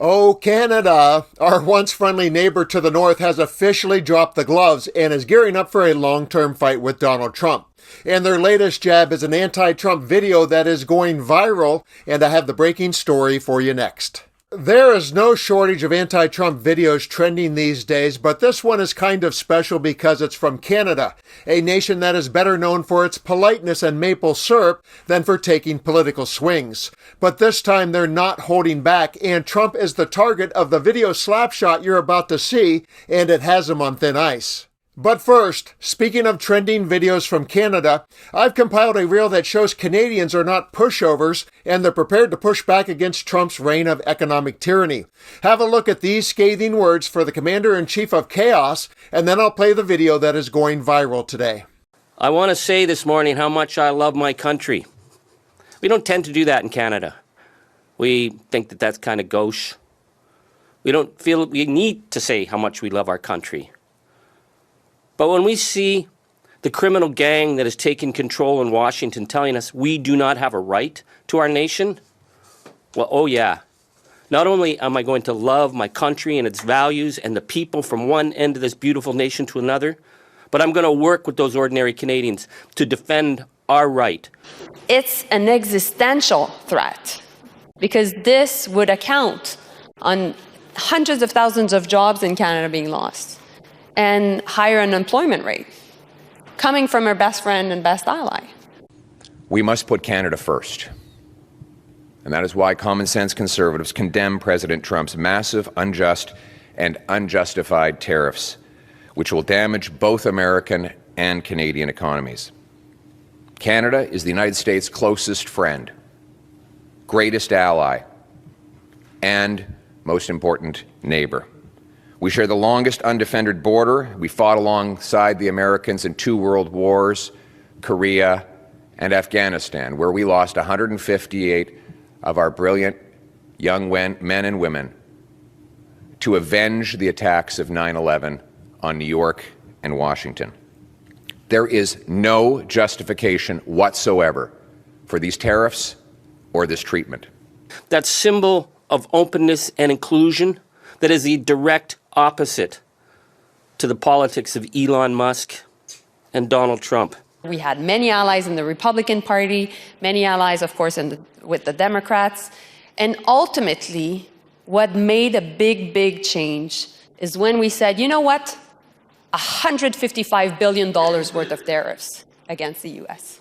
Oh, Canada, our once friendly neighbor to the north, has officially dropped the gloves and is gearing up for a long-term fight with Donald Trump. And their latest jab is an anti-Trump video that is going viral, and I have the breaking story for you next. There is no shortage of anti-Trump videos trending these days, but this one is kind of special because it's from Canada, a nation that is better known for its politeness and maple syrup than for taking political swings. But this time they're not holding back, and Trump is the target of the video slapshot you're about to see, and it has him on thin ice. But first, speaking of trending videos from Canada, I've compiled a reel that shows Canadians are not pushovers and they're prepared to push back against Trump's reign of economic tyranny. Have a look at these scathing words for the Commander-in-Chief of Chaos, and then I'll play the video that is going viral today. I want to say this morning how much I love my country. We don't tend to do that in Canada. We think that that's kind of gauche. We don't feel we need to say how much we love our country. But when we see the criminal gang that has taken control in Washington telling us we do not have a right to our nation, well, oh yeah. Not only am I going to love my country and its values and the people from one end of this beautiful nation to another, but I'm going to work with those ordinary Canadians to defend our right. It's an existential threat because this would account on hundreds of thousands of jobs in Canada being lost and higher unemployment rate coming from our best friend and best ally. We must put Canada first. And that is why common sense conservatives condemn President Trump's massive, unjust, and unjustified tariffs, which will damage both American and Canadian economies. Canada is the United States' closest friend, greatest ally, and most important neighbor. We share the longest undefended border. We fought alongside the Americans in 2 world wars, Korea, and Afghanistan, where we lost 158 of our brilliant young men and women to avenge the attacks of 9/11 on New York and Washington. There is no justification whatsoever for these tariffs or this treatment. That symbol of openness and inclusion that is the direct opposite to the politics of Elon Musk and Donald Trump. We had many allies in the Republican Party, many allies, of course, with the Democrats. And ultimately, what made a big change is when we said, you know what? $155 billion worth of tariffs against the U.S.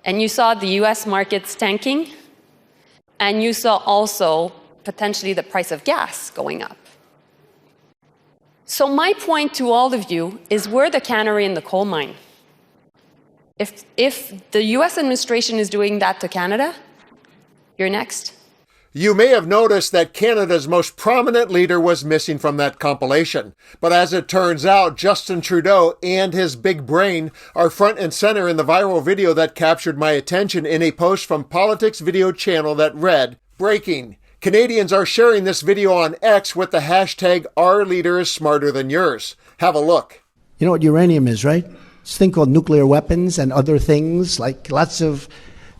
And you saw the U.S. markets tanking, and you saw also potentially the price of gas going up. So my point to all of you is we're the canary in the coal mine. If the U.S. administration is doing that to Canada, you're next. You may have noticed that Canada's most prominent leader was missing from that compilation. But as it turns out, Justin Trudeau and his big brain are front and center in the viral video that captured my attention in a post from Politics Video Channel that read, "Breaking. Canadians are sharing this video on X with the hashtag Our Leader is Smarter Than Yours." Have a look. You know what uranium is, right? It's a thing called nuclear weapons and other things. Like lots of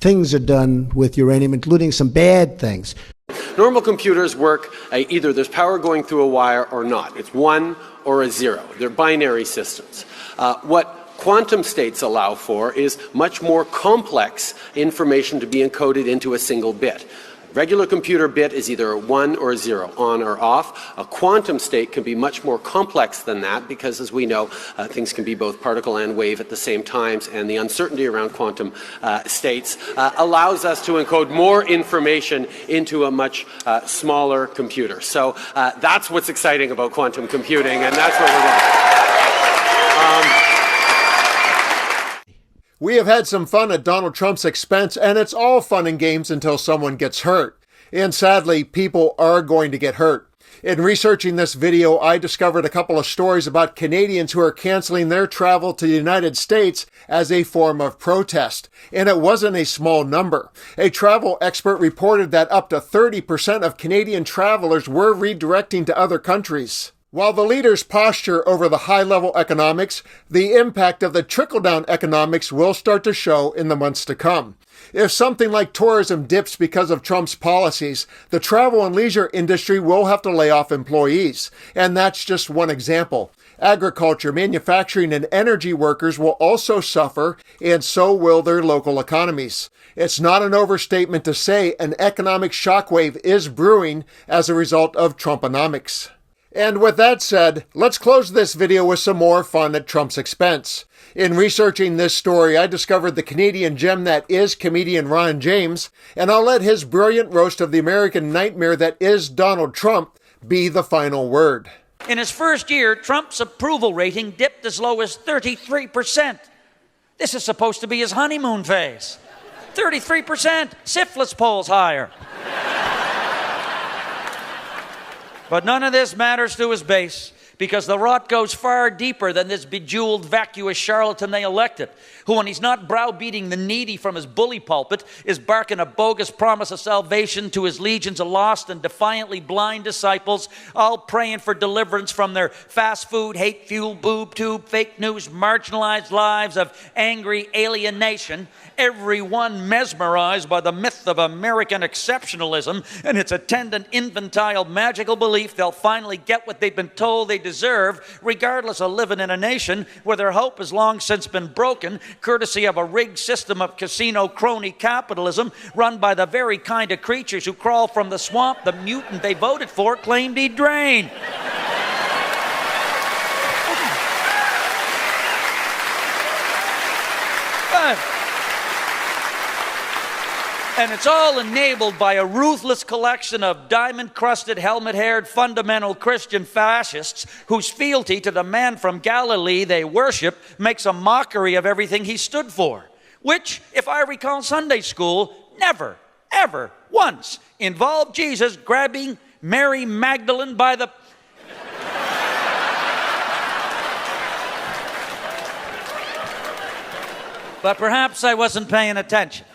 things are done with uranium, including some bad things. Normal computers work either there's power going through a wire or not. It's 1 or a 0. They're binary systems. What quantum states allow for is much more complex information to be encoded into a single bit. Regular computer bit is either a 1 or a 0, on or off. A quantum state can be much more complex than that because, as we know, things can be both particle and wave at the same times, and the uncertainty around quantum states allows us to encode more information into a much smaller computer. So that's what's exciting about quantum computing, and that's where we're going. We have had some fun at Donald Trump's expense, and it's all fun and games until someone gets hurt. And sadly, people are going to get hurt. In researching this video, I discovered a couple of stories about Canadians who are canceling their travel to the United States as a form of protest. And it wasn't a small number. A travel expert reported that up to 30% of Canadian travelers were redirecting to other countries. While the leaders posture over the high-level economics, the impact of the trickle-down economics will start to show in the months to come. If something like tourism dips because of Trump's policies, the travel and leisure industry will have to lay off employees. And that's just one example. Agriculture, manufacturing, and energy workers will also suffer, and so will their local economies. It's not an overstatement to say an economic shockwave is brewing as a result of Trumponomics. And with that said, let's close this video with some more fun at Trump's expense. In researching this story, I discovered the Canadian gem that is comedian Ron James, and I'll let his brilliant roast of the American nightmare that is Donald Trump be the final word. In his first year, Trump's approval rating dipped as low as 33%. This is supposed to be his honeymoon phase. 33%. Syphilis polls higher. But none of this matters to his base, because the rot goes far deeper than this bejeweled, vacuous charlatan they elected, who, when he's not browbeating the needy from his bully pulpit, is barking a bogus promise of salvation to his legions of lost and defiantly blind disciples, all praying for deliverance from their fast food, hate-fueled, boob tube, fake news, marginalized lives of angry alienation, everyone mesmerized by the myth of American exceptionalism and its attendant infantile magical belief they'll finally get what they've been told they deserve, regardless of living in a nation where their hope has long since been broken, courtesy of a rigged system of casino crony capitalism run by the very kind of creatures who crawl from the swamp the mutant they voted for claimed he'd drain. And it's all enabled by a ruthless collection of diamond-crusted, helmet-haired, fundamental Christian fascists whose fealty to the man from Galilee they worship makes a mockery of everything he stood for, which, if I recall Sunday school, never, ever, once involved Jesus grabbing Mary Magdalene by the... But perhaps I wasn't paying attention.